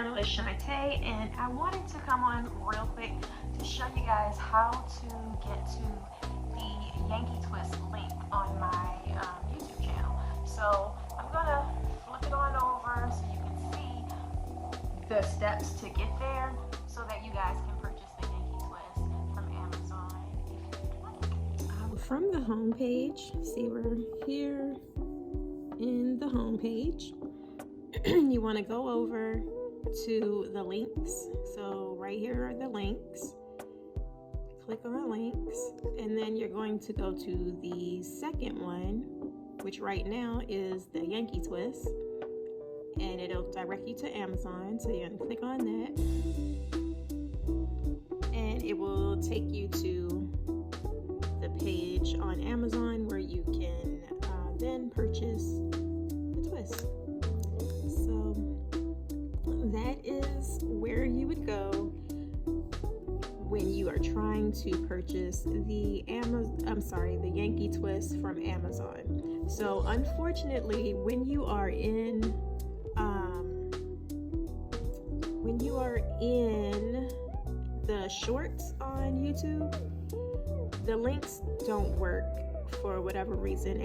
channel is Shantae, and I wanted to come on real quick to show you guys how to get to the Yankee Twist link on my YouTube channel. So I'm gonna flip it on over so you can see the steps to get there, so that you guys can purchase the Yankee Twist from Amazon if you'd like. From the home page, see, we're here in the home page. You want to go over to the links. So right here are the links. Click on links, and then you're going to go to the second one, which right now is the Yankee Twist, and it'll direct you to Amazon. So you're going to click on that, and it will take you to the page on Amazon where you can then purchase the twist. So that is where you would go when you are trying to purchase the Yankee Twist from Amazon. So unfortunately, when you are in the shorts on YouTube, the links don't work for whatever reason.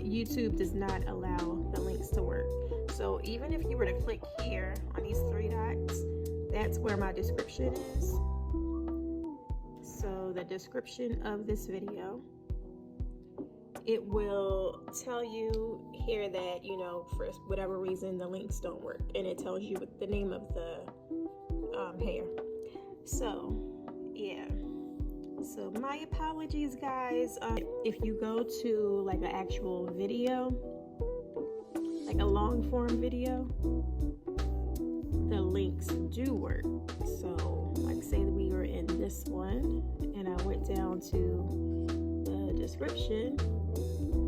YouTube does not allow the links to work. So even if you were to click here on these three dots, that's where my description is. So the description of this video, it will tell you here that, for whatever reason, the links don't work, and it tells you what the name of the hair. So yeah. So my apologies, guys. If you go to like an actual video, like a long form video, the links do work. So like say that we were in this one and I went down to the description,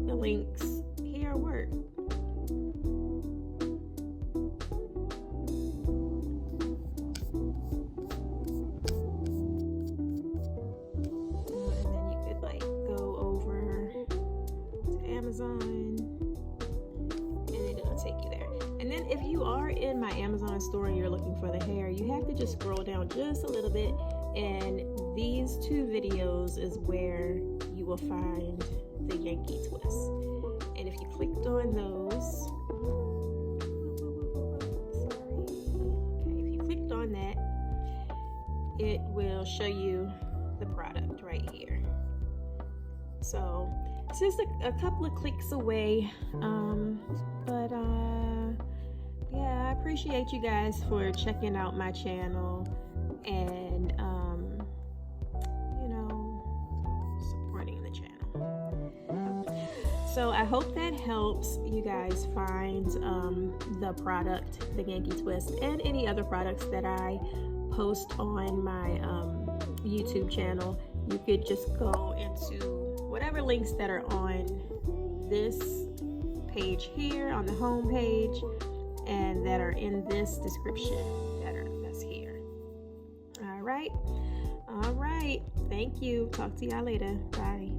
the links here work. Amazon, and it'll take you there. And then if you are in my Amazon store and you're looking for the hair, you have to just scroll down just a little bit, and these two videos is where you will find the Yankee Twist. And if you clicked on those, if you clicked on that, it will show you the product right here. So it's just a couple of clicks away, yeah, I appreciate you guys for checking out my channel and supporting the channel. So I hope that helps you guys find the product, the Yankee Twist, and any other products that I post on my YouTube channel. You could just go into whatever links that are on this page here on the home page and that are in this description that's here. All right. Thank you. Talk to y'all later. Bye.